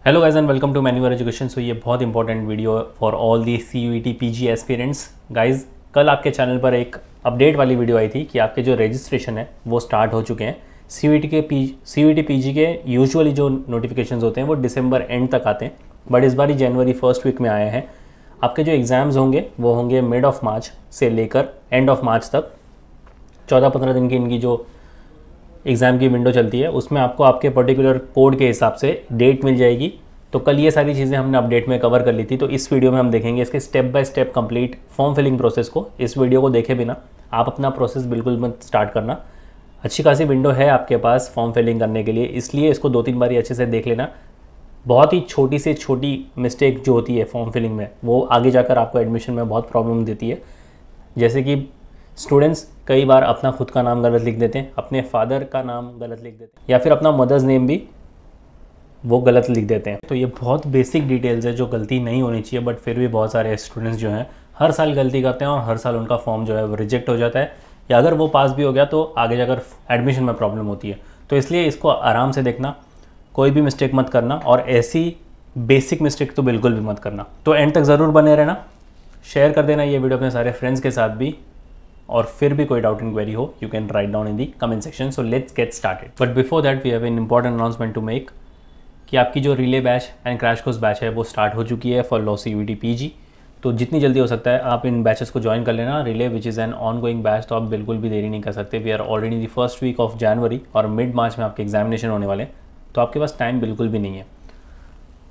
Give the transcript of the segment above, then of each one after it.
Hello guys and welcome to मैन्यूअर education. So ये बहुत important video for all the CUET PG aspirants. Guys कल आपके channel पर एक अपडेट वाली वीडियो आई थी कि आपके जो रजिस्ट्रेशन है वो स्टार्ट हो चुके हैं। CUET PG के यूजुअली जो नोटिफिकेशंस होते हैं वो दिसंबर एंड तक आते हैं, बट इस बार ही जनवरी फर्स्ट वीक में आए हैं। आपके जो एग्ज़ाम्स होंगे वो होंगे मिड ऑफ मार्च से लेकर एंड ऑफ मार्च तक। 14-15 दिन की इनकी जो एग्ज़ाम की विंडो चलती है, उसमें आपको आपके पर्टिकुलर कोड के हिसाब से डेट मिल जाएगी। तो कल ये सारी चीज़ें हमने अपडेट में कवर कर ली थी, तो इस वीडियो में हम देखेंगे इसके step by step complete form filling process को। इस वीडियो को देखे बिना आप अपना प्रोसेस बिल्कुल मत स्टार्ट करना। अच्छी खासी विंडो है आपके पास फॉर्म फिलिंग करने के लिए, इसलिए इसको 2-3 बार अच्छे से देख लेना। बहुत ही छोटी से छोटी मिस्टेक जो होती है फॉर्म फिलिंग में, वो आगे जाकर आपको एडमिशन में बहुत प्रॉब्लम देती है। जैसे कि स्टूडेंट्स कई बार अपना खुद का नाम गलत लिख देते हैं, अपने फादर का नाम गलत लिख देते हैं, या फिर अपना मदर्स नेम भी वो गलत लिख देते हैं। तो ये बहुत बेसिक डिटेल्स है जो गलती नहीं होनी चाहिए, बट फिर भी बहुत सारे स्टूडेंट्स जो हैं हर साल गलती करते हैं और हर साल उनका फॉर्म जो है वो रिजेक्ट हो जाता है, या अगर वो पास भी हो गया तो आगे जाकर एडमिशन में प्रॉब्लम होती है। तो इसलिए इसको आराम से देखना, कोई भी मिस्टेक मत करना, और ऐसी बेसिक मिस्टेक तो बिल्कुल भी मत करना। तो एंड तक ज़रूर बने रहना, शेयर कर देना ये वीडियो अपने सारे फ्रेंड्स के साथ भी, और फिर भी कोई डाउट इंक्वायरी हो you can write down in the comment section. So let's get started. But before that we have an important announcement to make कि आपकी जो relay batch and crash course batch है वो स्टार्ट हो चुकी है for law CUET PG। तो जितनी जल्दी हो सकता है आप इन बैचेस को ज्वाइन कर लेना। Relay which is an ongoing batch, तो आप बिल्कुल भी देरी नहीं कर सकते। We are already the first week of January और मिड मार्च में आपके एग्जामिनेशन होने वाले, तो आपके पास टाइम बिल्कुल भी नहीं है।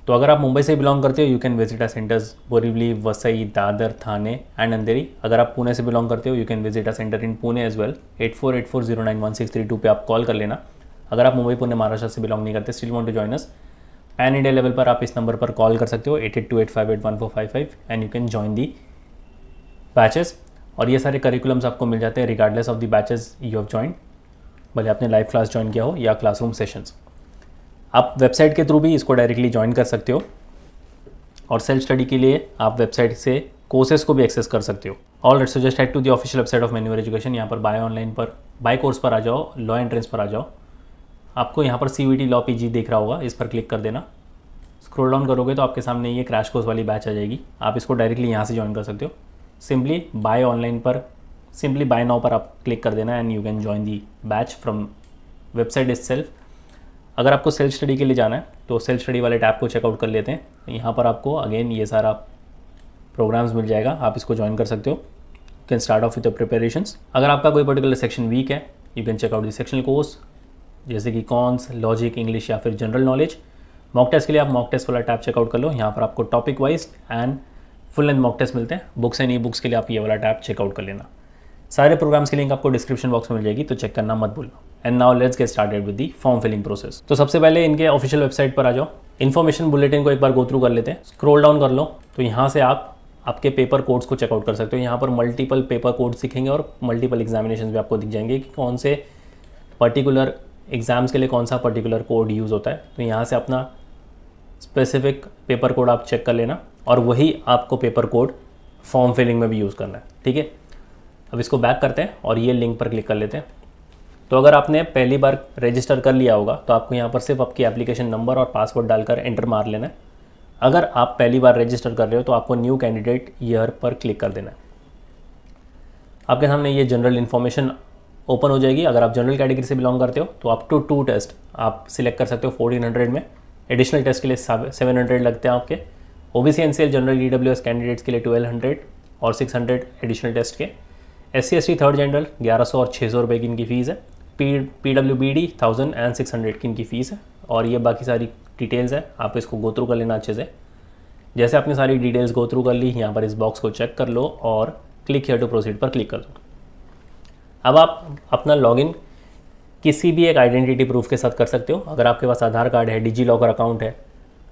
तो अगर आप मुंबई से बिलोंग करते हो you can visit our centres Borivali, Vasai, Dadar, Thane and Andheri. अगर आप पुणे से बिलोंग करते हो you can visit our centre in Pune as well. 8484091632 पे आप कॉल कर लेना। अगर आप मुंबई, पुणे, महाराष्ट्र से बिलोंग नहीं करते, still want to join us, pan India level पर आप इस नंबर पर कॉल कर सकते हो 8828581455 and you can join the batches. और ये सारे करिकुलम्स आपको मिल जाते हैं regardless of the batches you have join, भले आपने लाइव क्लास ज्वाइन किया हो या क्लासरूम सेशंस। आप वेबसाइट के थ्रू भी इसको डायरेक्टली ज्वाइन कर सकते हो, और सेल्फ स्टडी के लिए आप वेबसाइट से कोर्सेज को भी एक्सेस कर सकते हो। Alright, so just head to the official website of मैन्यूअर एजुकेशन। यहाँ पर बाय ऑनलाइन पर, बाय कोर्स पर आ जाओ, लॉ एंट्रेंस पर आ जाओ। आपको यहाँ पर CUET लॉ PG दिख रहा होगा, इस पर क्लिक कर देना। स्क्रॉल डाउन करोगे तो आपके सामने ये क्रैश कोर्स वाली बैच आ जाएगी। आप इसको डायरेक्टली यहाँ से ज्वाइन कर सकते हो। सिंपली बाय ऑनलाइन पर, सिंपली बाय नाउ पर आप क्लिक कर देना and you can join the batch from website itself. अगर आपको सेल्फ स्टडी के लिए जाना है तो सेल्फ स्टडी वाले टैब को चेकआउट कर लेते हैं। यहाँ पर आपको अगेन ये सारा प्रोग्राम्स मिल जाएगा, आप इसको ज्वाइन कर सकते हो। You can start of with the preparations. अगर आपका कोई पर्टिकुलर सेक्शन वीक है you can checkout the sectional course, जैसे कि कॉन्स, लॉजिक, इंग्लिश या फिर जनरल नॉलेज। मॉक टेस्ट के लिए आप मॉक टेस्ट वाला टैब चेकआउट कर लो। यहाँ पर आपको topic wise and full length mock test मिलते हैं। बुक्स एंड ई बुक्स के लिए आप ये वाला टैब चेकआउट कर लेना। सारे प्रोग्राम्स की लिंक आपको डिस्क्रिप्शन बॉक्स में मिल जाएगी, तो चेक करना मत भूलना। And now let's get started with the form filling process. तो सबसे पहले इनके ऑफिशियल वेबसाइट पर आ जाओ। इन्फॉर्मेशन बुलेटिन को एक बार गो थ्रू कर लेते हैं। स्क्रॉल डाउन कर लो तो यहाँ से आप आपके पेपर कोड्स को चेकआउट कर सकते हो। यहाँ पर मल्टीपल पेपर कोड्स दिखेंगे और मल्टीपल एग्जामिनेशन भी आपको दिख जाएंगे कि कौन से पर्टिकुलर एग्जाम्स के लिए कौन सा पर्टिकुलर कोड यूज़ होता है। तो यहाँ से अपना स्पेसिफिक पेपर कोड आप चेक कर लेना, और वही आपको पेपर कोड फॉर्म फिलिंग में भी यूज़ करना है, ठीक है। अब इसको बैक करते हैं और ये लिंक पर क्लिक कर लेते हैं। तो अगर आपने पहली बार रजिस्टर कर लिया होगा तो आपको यहाँ पर सिर्फ आपकी एप्लीकेशन नंबर और पासवर्ड डालकर एंटर मार लेना है। अगर आप पहली बार रजिस्टर कर रहे हो तो आपको न्यू कैंडिडेट ईयर पर क्लिक कर देना है। आपके सामने ये जनरल इन्फॉर्मेशन ओपन हो जाएगी। अगर आप जनरल कैटेगरी से बिलोंग करते हो तो अप टू 2 टेस्ट आप सिलेक्ट कर सकते हो 1400 में। एडिशनल टेस्ट के लिए 700 लगते हैं आपके। OBC NCL general EWS candidates के लिए 1200 और 600 एडिशनल टेस्ट के। SC ST थर्ड जनरल 1100 और 600 रुपये की इनकी फ़ीस है। PWBD 1000 एंड 600 की इनकी फ़ीस है। और ये बाकी सारी डिटेल्स है, आप इसको गो थ्रू कर लेना अच्छे से। जैसे आपने सारी डिटेल्स गो थ्रू कर ली, यहाँ पर इस बॉक्स को चेक कर लो और क्लिक हियर टू प्रोसीड पर क्लिक कर दो। अब आप अपना लॉगिन किसी भी एक आइडेंटिटी प्रूफ के साथ कर सकते हो। अगर आपके पास आधार कार्ड है, डिजी लॉकर अकाउंट है,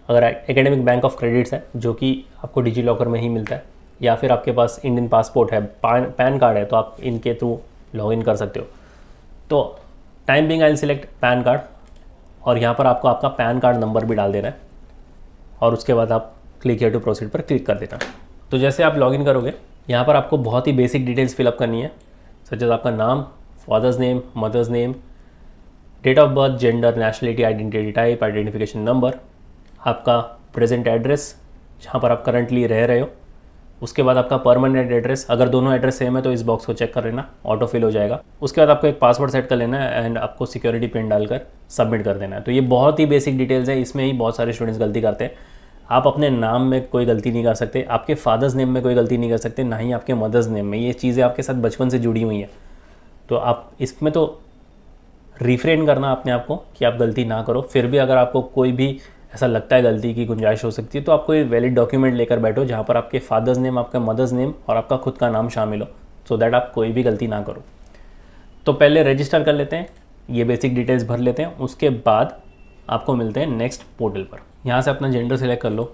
अगर एकेडमिक बैंक ऑफ क्रेडिट्स है जो कि आपको डिजी लॉकर में ही मिलता है, या फिर आपके पास इंडियन पासपोर्ट है, पैन कार्ड है, तो आप इनके थ्रू लॉगिन कर सकते हो। तो टाइम बिंग आई सिलेक्ट पैन कार्ड, और यहाँ पर आपको आपका पैन कार्ड नंबर भी डाल देना है, और उसके बाद आप क्लिक हियर टू प्रोसीड पर क्लिक कर देना। तो जैसे आप लॉगिन करोगे यहाँ पर आपको बहुत ही बेसिक डिटेल्स फिलअप करनी है, सच एज आपका नाम, father's name, mother's name, date of birth, gender, nationality, identity type, identification number, आपका प्रेजेंट एड्रेस जहाँ पर आप करंटली रह रहे हो, उसके बाद आपका परमानेंट एड्रेस, अगर दोनों एड्रेस सेम है तो इस बॉक्स को चेक कर लेना, ऑटो फिल हो जाएगा। उसके बाद आपको एक पासवर्ड सेट कर लेना है एंड आपको सिक्योरिटी पिन डालकर सबमिट कर देना है। तो ये बहुत ही बेसिक डिटेल्स है, इसमें ही बहुत सारे स्टूडेंट्स गलती करते हैं। आप अपने नाम में कोई गलती नहीं कर सकते, आपके फादर्स नेम में कोई गलती नहीं कर सकते, ना ही आपके मदर्स नेम में। ये चीज़ें आपके साथ बचपन से जुड़ी हुई हैं, तो आप इसमें तो रिफ्रेन करना अपने आप को कि आप गलती ना करो। फिर भी अगर आपको कोई भी ऐसा लगता है गलती की गुंजाइश हो सकती है, तो आप कोई वैलिड डॉक्यूमेंट लेकर बैठो जहाँ पर आपके फादर्स नेम, आपका मदर्स नेम और आपका खुद का नाम शामिल हो, सो दैट आप कोई भी गलती ना करो। तो पहले रजिस्टर कर लेते हैं, ये बेसिक डिटेल्स भर लेते हैं, उसके बाद आपको मिलते हैं नेक्स्ट पोर्टल पर। यहाँ से अपना जेंडर सेलेक्ट कर लो,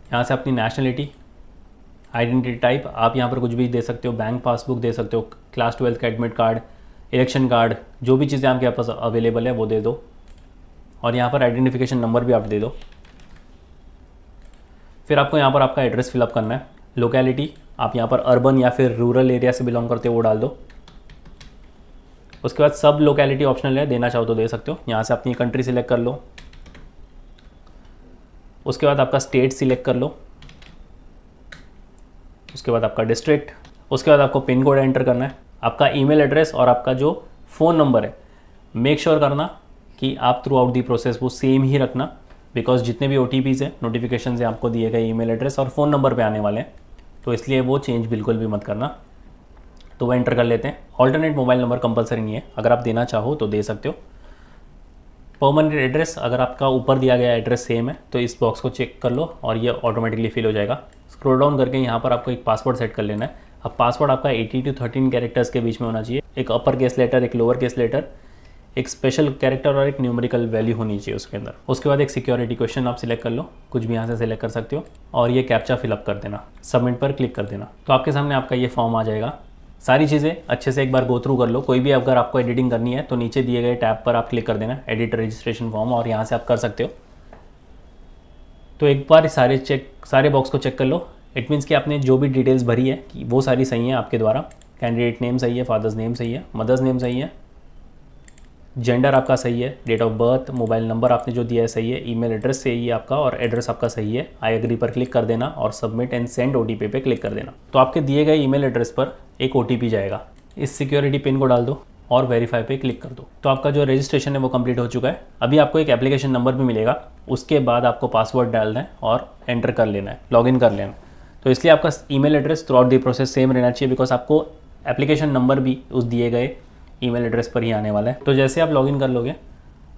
यहाँ से अपनी नेशनलिटी, आइडेंटिटी टाइप आप यहाँ पर कुछ भी दे सकते हो, बैंक पासबुक दे सकते हो, क्लास 12 का एडमिट कार्ड, इलेक्शन कार्ड, जो भी चीज़ें आपके पास अवेलेबल है वो दे दो, और यहाँ पर आइडेंटिफिकेशन नंबर भी आप दे दो। फिर आपको यहाँ पर आपका एड्रेस फिलअप करना है, लोकेलिटी आप यहाँ पर अर्बन या फिर रूरल एरिया से बिलोंग करते हो वो डाल दो। उसके बाद सब लोकेलिटी ऑप्शनल है, देना चाहो तो दे सकते हो। यहाँ से अपनी कंट्री सिलेक्ट कर लो, उसके बाद आपका स्टेट सिलेक्ट कर लो, उसके बाद आपका डिस्ट्रिक्ट, उसके बाद आपको पिन कोड एंटर करना है, आपका ईमेल एड्रेस और आपका जो फ़ोन नंबर है मेक श्योर करना कि आप थ्रू आउट दी प्रोसेस वो सेम ही रखना, बिकॉज जितने भी OTPs हैं, नोटिफिकेशन हैं, आपको दिए गए ईमेल एड्रेस और फ़ोन नंबर पे आने वाले हैं, तो इसलिए वो चेंज बिल्कुल भी मत करना। तो वो एंटर कर लेते हैं। ऑल्टरनेट मोबाइल नंबर कंपलसरी नहीं है, अगर आप देना चाहो तो दे सकते हो। परमानेंट एड्रेस, अगर आपका ऊपर दिया गया एड्रेस सेम है तो इस बॉक्स को चेक कर लो और ये ऑटोमेटिकली फिल हो जाएगा। स्क्रॉल डाउन करके यहाँ पर आपको एक पासवर्ड सेट कर लेना है। अब पासवर्ड आपका 80 to 13 कैरेक्टर्स के बीच में होना चाहिए, एक अपर केस लेटर, एक लोअर केस लेटर, एक स्पेशल कैरेक्टर और एक न्यूमेरिकल वैल्यू होनी चाहिए उसके अंदर। उसके बाद एक सिक्योरिटी क्वेश्चन आप सिलेक्ट कर लो, कुछ भी यहाँ से सिलेक्ट कर सकते हो, और ये कैप्चा फिलअप कर देना, सबमिट पर क्लिक कर देना। तो आपके सामने आपका ये फॉर्म आ जाएगा। सारी चीज़ें अच्छे से एक बार गो थ्रू कर लो। कोई भी अगर आपको एडिटिंग करनी है तो नीचे दिए गए टैब पर आप क्लिक कर देना, एडिट रजिस्ट्रेशन फॉर्म, और यहाँ से आप कर सकते हो। तो एक बार सारे बॉक्स को चेक कर लो। इट मीन्स कि आपने जो भी डिटेल्स भरी है कि वो सारी सही है आपके द्वारा। कैंडिडेट नेम सही है, फादर्स नेम सही है, मदर्स नेम सही है, जेंडर आपका सही है, date of birth, mobile number आपने जो दिया है सही है, ईमेल एड्रेस सही है आपका, और एड्रेस आपका सही है। आई एग्री पर क्लिक कर देना और सबमिट एंड सेंड OTP पे क्लिक कर देना। तो आपके दिए गए ईमेल एड्रेस पर एक OTP जाएगा, इस सिक्योरिटी पिन को डाल दो और वेरीफाई पे क्लिक कर दो। तो आपका जो रजिस्ट्रेशन है वो कंप्लीट हो चुका है। अभी आपको एक एप्लीकेशन नंबर भी मिलेगा, उसके बाद आपको पासवर्ड डालना है और एंटर कर लेना है, लॉगिन कर लेना है। तो इसलिए आपका email address through out the process same रहना चाहिए, बिकॉज आपको एप्लीकेशन नंबर भी उस दिए गए ईमेल एड्रेस पर ही आने वाला है। तो जैसे आप लॉगिन कर लोगे,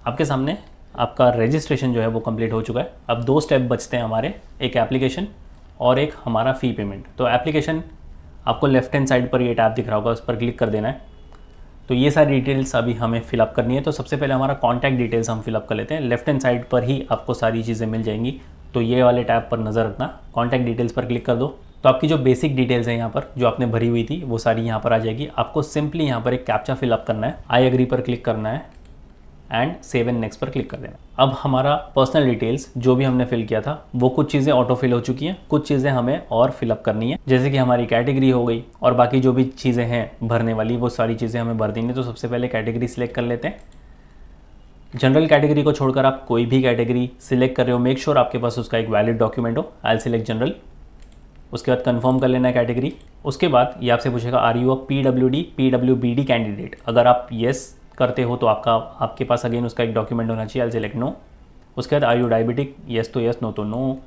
आपके सामने आपका रजिस्ट्रेशन जो है वो कंप्लीट हो चुका है। अब 2 स्टेप बचते हैं हमारे, एक एप्लीकेशन और एक हमारा फ़ी पेमेंट। तो एप्लीकेशन आपको लेफ्ट हैंड साइड पर ये टैब दिख रहा होगा, उस पर क्लिक कर देना है। तो ये सारी डिटेल्स अभी हमें फिलअप करनी है। तो सबसे पहले हमारा कॉन्टैक्ट डिटेल्स हम फिलअप कर लेते हैं। लेफ्ट हैंड साइड पर ही आपको सारी चीज़ें मिल जाएंगी, तो ये वाले टैब पर नज़र रखना, कॉन्टैक्ट डिटेल्स पर क्लिक कर दो। तो आपकी जो बेसिक डिटेल्स हैं यहाँ पर जो आपने भरी हुई थी वो सारी यहाँ पर आ जाएगी। आपको सिंपली यहाँ पर एक कैप्चा फिलअप करना है, आई एग्री पर क्लिक करना है एंड सेव एंड नेक्स्ट पर क्लिक कर देना। अब हमारा पर्सनल डिटेल्स जो भी हमने फिल किया था वो कुछ चीज़ें ऑटो फिल हो चुकी हैं, कुछ चीज़ें हमें और फिलअप करनी है, जैसे कि हमारी कैटेगरी हो गई और बाकी जो भी चीज़ें हैं भरने वाली वो सारी चीज़ें हमें भर देंगे। तो सबसे पहले कैटेगरी सिलेक्ट कर लेते हैं। जनरल कैटेगरी को छोड़कर आप कोई भी कैटेगरी सिलेक्ट कर रहे हो, मेक श्योर आपके पास उसका एक वैलिड डॉक्यूमेंट हो। आई सिलेक्ट जनरल। उसके बाद कंफर्म कर लेना है कैटेगरी। उसके बाद ये आपसे पूछेगा are you a PWD candidate. अगर आप येस करते हो तो आपके पास अगेन उसका एक डॉक्यूमेंट होना चाहिए। I select no. उसके बाद आर यू डायबिटिक, येस तो येस, नो तो नो।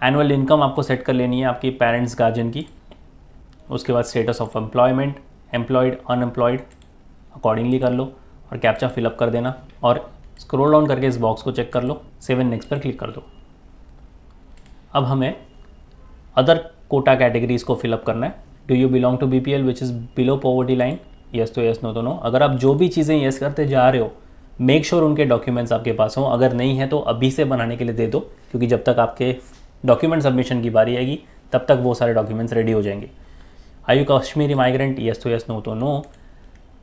एनुअल इनकम आपको सेट कर लेनी है आपकी पेरेंट्स गार्जियन की। उसके बाद status of employment, employed, unemployed accordingly कर लो और कैप्चा फिलअप कर देना और स्क्रॉल डाउन करके इस बॉक्स को चेक कर लो, सेव एंड नेक्स्ट पर क्लिक कर दो। अब हमें अदर कोटा कैटेगरीज को फिलअप करना है। Do you belong to BPL which is below poverty line, yes तो येस, नो तो नो। अगर आप जो भी चीज़ें येस करते जा रहे हो मेक श्योर उनके डॉक्यूमेंट्स आपके पास हों। अगर नहीं है तो अभी से बनाने के लिए दे दो, क्योंकि जब तक आपके डॉक्यूमेंट सबमिशन की बारी आएगी तब तक वो सारे डॉक्यूमेंट्स रेडी हो जाएंगे। Are you Kashmiri migrant, yes तो येस, नो तो no.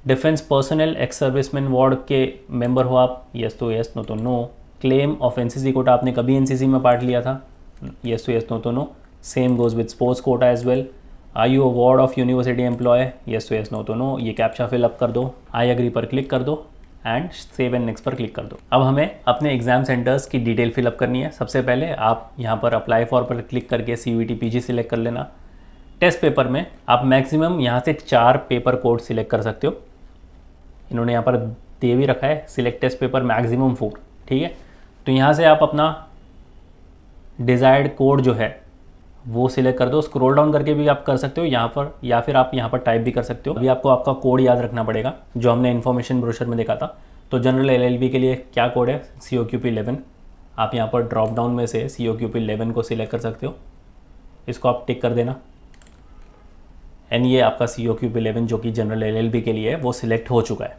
Defence personnel, ex serviceman ward के मेंबर हो आप, येस तो येस, नो तो no. Claim of NCC quota, आपने कभी NCC में पार्ट लिया था, येस तो येस, नो तो no. Same goes with sports quota as well. Are you a ward of university employ, yes तो येस, नो तो नो। ये कैप्चा फिलअप कर दो, आई एग्री पर क्लिक कर दो एंड सेव एंड नेक्स्ट पर क्लिक कर दो। अब हमें अपने एग्जाम सेंटर्स की डिटेल फिलअप करनी है। सबसे पहले आप यहाँ पर अप्लाई फॉर पर क्लिक करके CUET PG सिलेक्ट कर लेना। टेस्ट पेपर में आप मैक्सिमम यहाँ से 4 पेपर कोड सिलेक्ट कर सकते हो। इन्होंने यहाँ पर दे भी रखा है सिलेक्ट टेस्ट पेपर मैक्सिमम 4, ठीक है। तो यहाँ से आप अपना डिज़ायर्ड कोड जो है वो सिलेक्ट कर दो। स्क्रॉल डाउन करके भी आप कर सकते हो यहाँ पर, या फिर आप यहाँ पर टाइप भी कर सकते हो। अभी आपको आपका कोड याद रखना पड़ेगा जो हमने इन्फॉर्मेशन ब्रोशर में देखा था। तो जनरल LLB के लिए क्या कोड है, COQP 11। आप यहाँ पर ड्रॉप डाउन में से COQP 11 को सिलेक्ट कर सकते हो, इसको आप टिक कर देना। एंड ये आपका COQP 11 जो कि जनरल LLB के लिए है वो सिलेक्ट हो चुका है।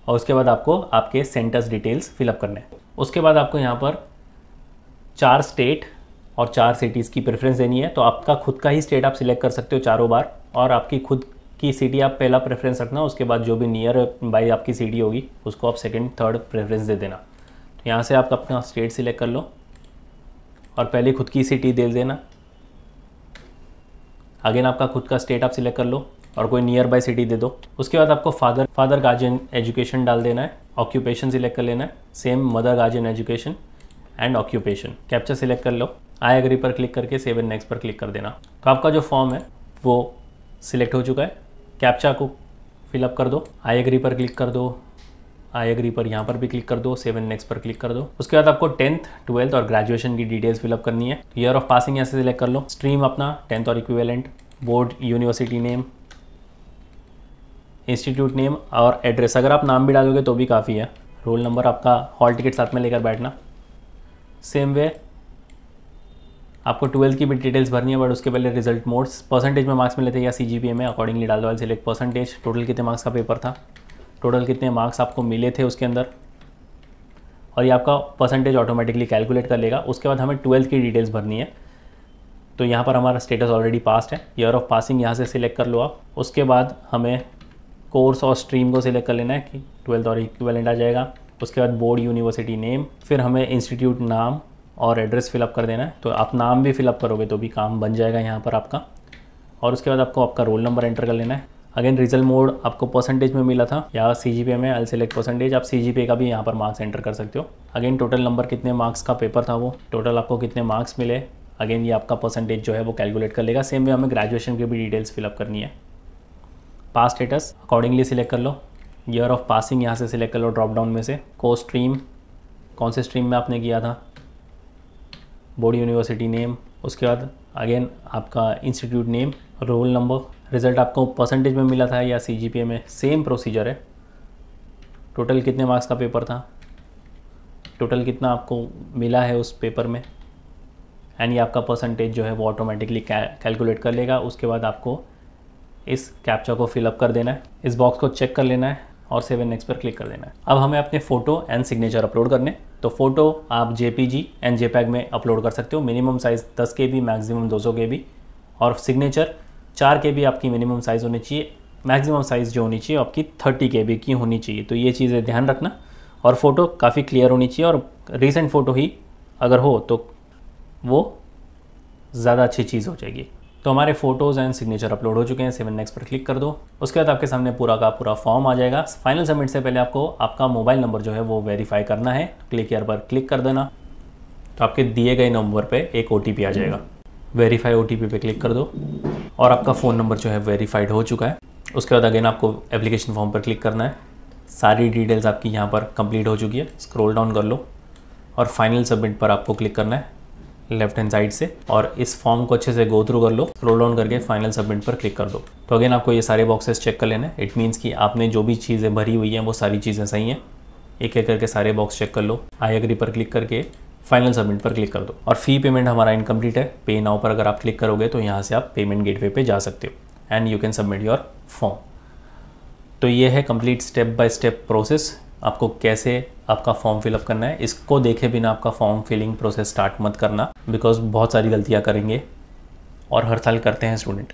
और उसके बाद आपको आपके सेंटर्स डिटेल्स फिलअप करने हैं। उसके बाद आपको यहाँ पर 4 स्टेट और 4 सिटीज़ की प्रेफरेंस देनी है। तो आपका खुद का ही स्टेट आप सिलेक्ट कर सकते हो चारों बार, और आपकी खुद की सिटी आप पहला प्रेफरेंस रखना। उसके बाद जो भी नियर बाई आपकी सिटी होगी उसको आप सेकंड थर्ड प्रेफरेंस दे देना। तो यहाँ से आप अपना स्टेट सिलेक्ट कर लो और पहले खुद की सिटी दे देना। अगेन आपका खुद का स्टेट आप सिलेक्ट कर लो और कोई नियर बाई सिटी दे दो। उसके बाद आपको फादर गार्जियन एजुकेशन डाल देना है। ऑक्यूपेशन सिलेक्ट कर लेना है, same mother guardian education and occupation. Captcha select कर लो, आई एग्री पर क्लिक करके सेव एंड नेक्स्ट पर क्लिक कर देना। तो आपका जो फॉर्म है वो सिलेक्ट हो चुका है। कैप्चा को फिलअप कर दो, आई एग्री पर क्लिक कर दो, आई एग्री पर यहाँ पर भी क्लिक कर दो, सेव एंड नेक्स्ट पर क्लिक कर दो। उसके बाद आपको 10th 12th और ग्रेजुएशन की डिटेल्स फिलअप करनी है। ईयर ऑफ पासिंग यहाँ से सिलेक्ट कर लो, स्ट्रीम अपना 10th और equivalent, board university name, institute name और एड्रेस। अगर आप नाम भी डालोगे तो भी काफ़ी है। रोल नंबर आपका, हॉल टिकट साथ में लेकर बैठना। सेम वे आपको 12th की भी डिटेल्स भरनी है, बट उसके पहले रिजल्ट मोड्स, परसेंटेज में मार्क्स मिले थे या CGPA में, अकॉर्डिंगली डाल दो। सिलेक्ट परसेंटेज, टोटल कितने मार्क्स का पेपर था, टोटल कितने मार्क्स आपको मिले थे उसके अंदर, और ये आपका परसेंटेज ऑटोमेटिकली कैलकुलेट कर लेगा। उसके बाद हमें 12th की डिटेल्स भरनी है। तो यहाँ पर हमारा स्टेटस ऑलरेडी पास्ड है। ईयर ऑफ पासिंग यहाँ से सिलेक्ट कर लो आप। उसके बाद हमें कोर्स और स्ट्रीम को सिलेक्ट कर लेना है कि 12th और इक्विवेलेंट आ जाएगा। उसके बाद बोर्ड यूनिवर्सिटी नेम, फिर हमें इंस्टीट्यूट नाम और एड्रेस फिलअप कर देना है। तो आप नाम भी फिलअप करोगे तो भी काम बन जाएगा यहाँ पर आपका। और उसके बाद आपको आपका रोल नंबर एंटर कर लेना है। अगेन रिजल्ट मोड आपको परसेंटेज में मिला था या CGPA में, आई सिलेक्ट परसेंटेज। आप CGPA का भी यहाँ पर मार्क्स एंटर कर सकते हो। अगेन टोटल नंबर, कितने मार्क्स का पेपर था वो, टोटल आपको कितने मार्क्स मिले। अगेन ये आपका परसेंटेज जो है वो कैलकुलेट कर लेगा। सेम वे हमें ग्रेजुएशन की भी डिटेल्स फिलअप करनी है। पास स्टेटस अकॉर्डिंगली सिलेक्ट कर लो। ईयर ऑफ पासिंग यहाँ से सिलेक्ट कर लो ड्रॉप डाउन में से। कोर्स स्ट्रीम, कौन से स्ट्रीम में आपने किया था, बोर्ड यूनिवर्सिटी नेम। उसके बाद अगेन आपका institute name, roll number, result आपको परसेंटेज में मिला था या CGPA में, सेम प्रोसीजर है। टोटल कितने मार्क्स का पेपर था, टोटल कितना आपको मिला है उस पेपर में, एंड ये आपका परसेंटेज जो है वो ऑटोमेटिकली कैलकुलेट कर लेगा। उसके बाद आपको इस कैप्चा को फिलअप कर देना है, इस बॉक्स को चेक कर लेना है और सेव एंड नेक्स्ट पर क्लिक कर देना है। अब हमें अपने फ़ोटो एंड सिग्नेचर अपलोड करने। तो फ़ोटो आप JPG एंड JPEG में अपलोड कर सकते हो। Minimum size 10 KB, maximum 200 KB। और सिग्नेचर 4 KB आपकी मिनिमम साइज़ होनी चाहिए। मैक्सिमम साइज़ जो होनी चाहिए आपकी 30 KB की होनी चाहिए। तो ये चीज़ें ध्यान रखना। और फ़ोटो काफ़ी क्लियर होनी चाहिए, और रीसेंट फ़ोटो ही अगर हो तो वो ज़्यादा अच्छी चीज़ हो जाएगी। तो हमारे फ़ोटोज़ एंड सिग्नेचर अपलोड हो चुके हैं। सेव एंड नेक्स्ट पर क्लिक कर दो। उसके बाद आपके सामने पूरा का पूरा फॉर्म आ जाएगा। फाइनल सबमिट से पहले आपको आपका मोबाइल नंबर जो है वो वेरीफाई करना है। क्लिक हियर पर क्लिक कर देना। तो आपके दिए गए नंबर पे एक OTP आ जाएगा। वेरीफाई OTP पे क्लिक कर दो और आपका फ़ोन नंबर जो है वेरीफाइड हो चुका है। उसके बाद अगेन आपको एप्लीकेशन फॉर्म पर क्लिक करना है। सारी डिटेल्स आपकी यहाँ पर कंप्लीट हो चुकी है। स्क्रॉल डाउन कर लो और फाइनल सबमिट पर आपको क्लिक करना है लेफ्ट हैंड साइड से, और इस फॉर्म को अच्छे से गो थ्रू कर लो। स्क्रॉल डाउन करके फाइनल सबमिट पर क्लिक कर दो। तो अगेन आपको ये सारे बॉक्सेस चेक कर लेना है। इट मीन्स कि आपने जो भी चीज़ें भरी हुई हैं वो सारी चीज़ें सही हैं। एक एक करके सारे बॉक्स चेक कर लो। आई एग्री पर क्लिक करके फाइनल सबमिट पर क्लिक कर दो। और फ़ी पेमेंट हमारा इनकम्प्लीट है। पे नाउ पर अगर आप क्लिक करोगे तो यहाँ से आप पेमेंट गेटवे पे जा सकते हो and you can submit your form. तो ये है complete step by step process, आपको कैसे आपका फॉर्म फिलअप करना है। इसको देखे बिना आपका फॉर्म फिलिंग प्रोसेस स्टार्ट मत करना, बिकॉज बहुत सारी गलतियाँ करेंगे और हर साल करते हैं स्टूडेंट।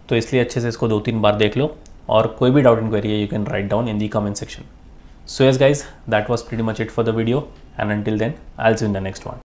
तो इसलिए अच्छे से इसको 2-3 बार देख लो, और कोई भी डाउट इंक्वायरी है you can write down in the comment section. So yes guys, that was pretty much it for the video, and until then I'll see you in the next one.